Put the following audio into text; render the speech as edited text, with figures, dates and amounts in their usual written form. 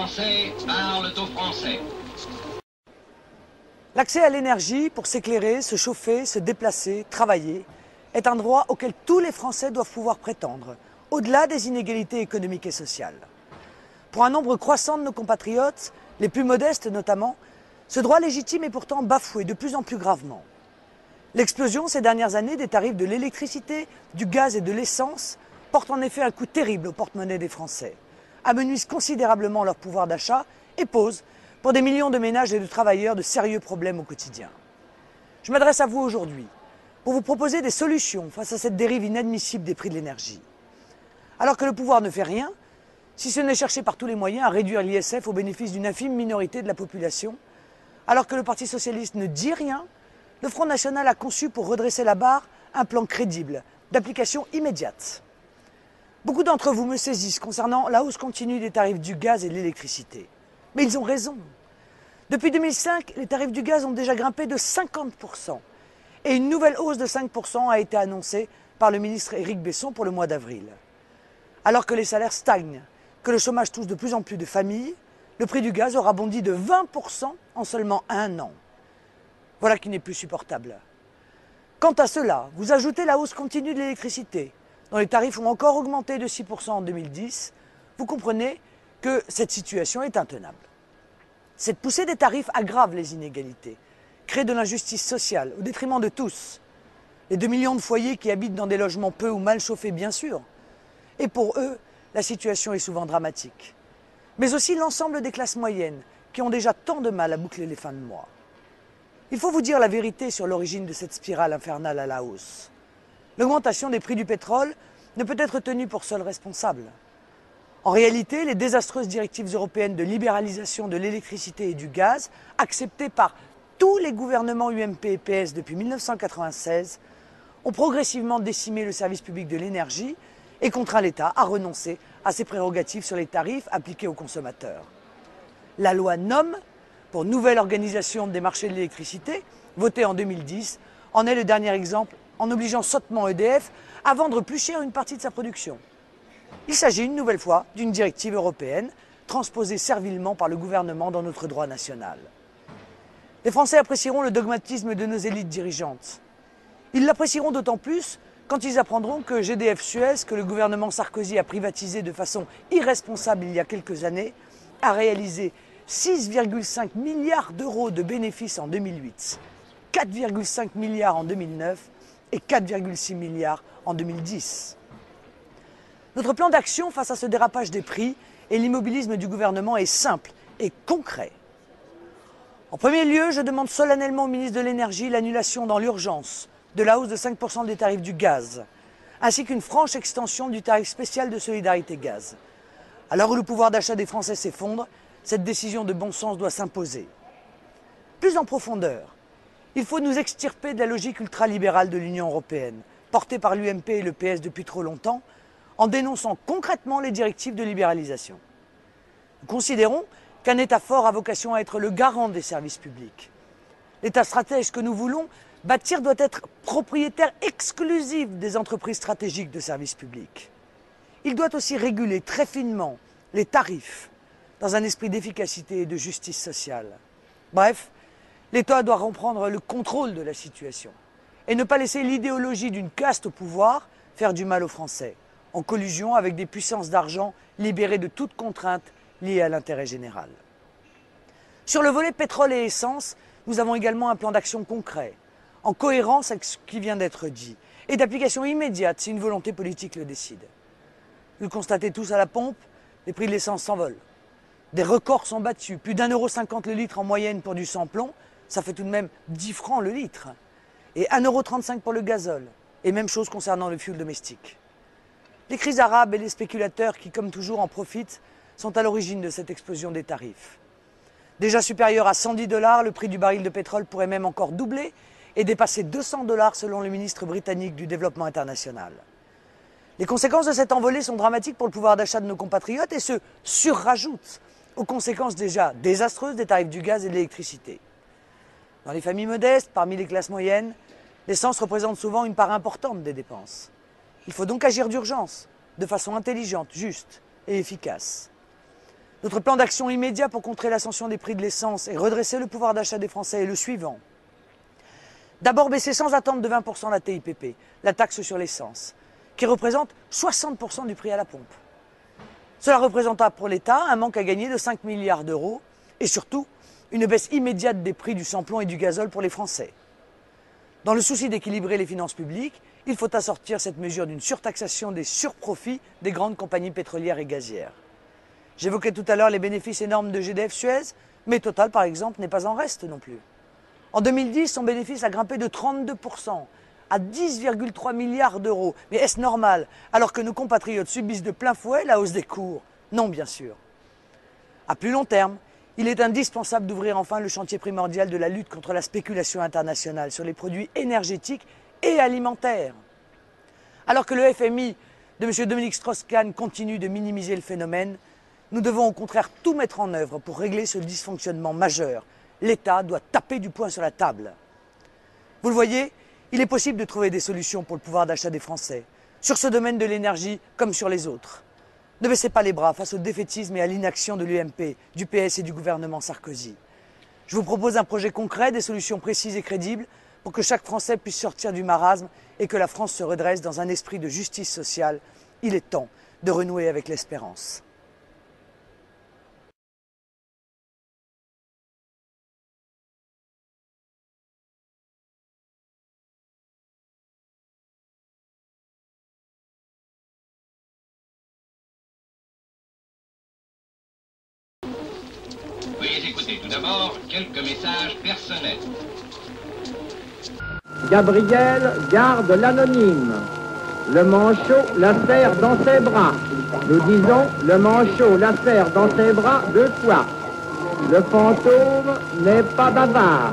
Français parlent aux Français. L'accès à l'énergie pour s'éclairer, se chauffer, se déplacer, travailler, est un droit auquel tous les Français doivent pouvoir prétendre, au-delà des inégalités économiques et sociales. Pour un nombre croissant de nos compatriotes, les plus modestes notamment, ce droit légitime est pourtant bafoué de plus en plus gravement. L'explosion ces dernières années des tarifs de l'électricité, du gaz et de l'essence porte en effet un coup terrible au porte-monnaie des Français, amenuise considérablement leur pouvoir d'achat et pose, pour des millions de ménages et de travailleurs, de sérieux problèmes au quotidien. Je m'adresse à vous aujourd'hui pour vous proposer des solutions face à cette dérive inadmissible des prix de l'énergie. Alors que le pouvoir ne fait rien, si ce n'est chercher par tous les moyens à réduire l'ISF au bénéfice d'une infime minorité de la population, alors que le Parti socialiste ne dit rien, le Front National a conçu pour redresser la barre un plan crédible, d'application immédiate. Beaucoup d'entre vous me saisissent concernant la hausse continue des tarifs du gaz et de l'électricité. Mais ils ont raison. Depuis 2005, les tarifs du gaz ont déjà grimpé de 50%. Et une nouvelle hausse de 5% a été annoncée par le ministre Éric Besson pour le mois d'avril. Alors que les salaires stagnent, que le chômage touche de plus en plus de familles, le prix du gaz aura bondi de 20% en seulement un an. Voilà qui n'est plus supportable. Quant à cela, vous ajoutez la hausse continue de l'électricité, dont les tarifs ont encore augmenté de 6% en 2010, vous comprenez que cette situation est intenable. Cette poussée des tarifs aggrave les inégalités, crée de l'injustice sociale au détriment de tous. Les 2 millions de foyers qui habitent dans des logements peu ou mal chauffés, bien sûr. Et pour eux, la situation est souvent dramatique. Mais aussi l'ensemble des classes moyennes qui ont déjà tant de mal à boucler les fins de mois. Il faut vous dire la vérité sur l'origine de cette spirale infernale à la hausse. L'augmentation des prix du pétrole ne peut être tenue pour seule responsable. En réalité, les désastreuses directives européennes de libéralisation de l'électricité et du gaz, acceptées par tous les gouvernements UMP et PS depuis 1996, ont progressivement décimé le service public de l'énergie et contraint l'État à renoncer à ses prérogatives sur les tarifs appliqués aux consommateurs. La loi NOM, pour nouvelle organisation des marchés de l'électricité, votée en 2010, en est le dernier exemple en obligeant sottement EDF à vendre plus cher une partie de sa production. Il s'agit une nouvelle fois d'une directive européenne transposée servilement par le gouvernement dans notre droit national. Les Français apprécieront le dogmatisme de nos élites dirigeantes. Ils l'apprécieront d'autant plus quand ils apprendront que GDF Suez, que le gouvernement Sarkozy a privatisé de façon irresponsable il y a quelques années, a réalisé 6,5 milliards d'euros de bénéfices en 2008, 4,5 milliards en 2009 et 4,6 milliards en 2010. Notre plan d'action face à ce dérapage des prix et l'immobilisme du gouvernement est simple et concret. En premier lieu, je demande solennellement au ministre de l'Énergie l'annulation dans l'urgence de la hausse de 5% des tarifs du gaz, ainsi qu'une franche extension du tarif spécial de solidarité gaz. À l'heure où le pouvoir d'achat des Français s'effondre, cette décision de bon sens doit s'imposer. Plus en profondeur, il faut nous extirper de la logique ultralibérale de l'Union européenne, portée par l'UMP et le PS depuis trop longtemps, en dénonçant concrètement les directives de libéralisation. Nous considérons qu'un État fort a vocation à être le garant des services publics. L'État stratège que nous voulons bâtir doit être propriétaire exclusif des entreprises stratégiques de services publics. Il doit aussi réguler très finement les tarifs dans un esprit d'efficacité et de justice sociale. Bref, l'État doit reprendre le contrôle de la situation et ne pas laisser l'idéologie d'une caste au pouvoir faire du mal aux Français, en collusion avec des puissances d'argent libérées de toute contrainte liée à l'intérêt général. Sur le volet pétrole et essence, nous avons également un plan d'action concret, en cohérence avec ce qui vient d'être dit, et d'application immédiate si une volonté politique le décide. Vous le constatez tous à la pompe, les prix de l'essence s'envolent. Des records sont battus, plus d'1,50 € le litre en moyenne pour du sans-plomb, ça fait tout de même 10 francs le litre. Et 1,35 € pour le gazole, et même chose concernant le fioul domestique. Les crises arabes et les spéculateurs qui, comme toujours, en profitent, sont à l'origine de cette explosion des tarifs. Déjà supérieur à 110 $, le prix du baril de pétrole pourrait même encore doubler et dépasser 200 $ selon le ministre britannique du Développement international. Les conséquences de cette envolée sont dramatiques pour le pouvoir d'achat de nos compatriotes et se surrajoutent aux conséquences déjà désastreuses des tarifs du gaz et de l'électricité. Dans les familles modestes, parmi les classes moyennes, l'essence représente souvent une part importante des dépenses. Il faut donc agir d'urgence, de façon intelligente, juste et efficace. Notre plan d'action immédiat pour contrer l'ascension des prix de l'essence et redresser le pouvoir d'achat des Français est le suivant. D'abord baisser sans attendre de 20% la TIPP, la taxe sur l'essence, qui représente 60% du prix à la pompe. Cela représentera pour l'État un manque à gagner de 5 milliards d'euros et surtout une baisse immédiate des prix du sans-plomb et du gazole pour les Français. Dans le souci d'équilibrer les finances publiques, il faut assortir cette mesure d'une surtaxation des surprofits des grandes compagnies pétrolières et gazières. J'évoquais tout à l'heure les bénéfices énormes de GDF Suez, mais Total par exemple n'est pas en reste non plus. En 2010, son bénéfice a grimpé de 32% à 10,3 milliards d'euros. Mais est-ce normal alors que nos compatriotes subissent de plein fouet la hausse des cours? Non, bien sûr. À plus long terme, il est indispensable d'ouvrir enfin le chantier primordial de la lutte contre la spéculation internationale sur les produits énergétiques et alimentaires. Alors que le FMI de M. Dominique Strauss-Kahn continue de minimiser le phénomène, nous devons au contraire tout mettre en œuvre pour régler ce dysfonctionnement majeur. L'État doit taper du poing sur la table. Vous le voyez, il est possible de trouver des solutions pour le pouvoir d'achat des Français, sur ce domaine de l'énergie comme sur les autres. Ne baissez pas les bras face au défaitisme et à l'inaction de l'UMP, du PS et du gouvernement Sarkozy. Je vous propose un projet concret, des solutions précises et crédibles pour que chaque Français puisse sortir du marasme et que la France se redresse dans un esprit de justice sociale. Il est temps de renouer avec l'espérance. Veuillez écouter tout d'abord quelques messages personnels. Gabriel garde l'anonyme. Le manchot la serre dans ses bras. Nous disons le manchot la serre dans ses bras 2 fois. Le fantôme n'est pas bavard.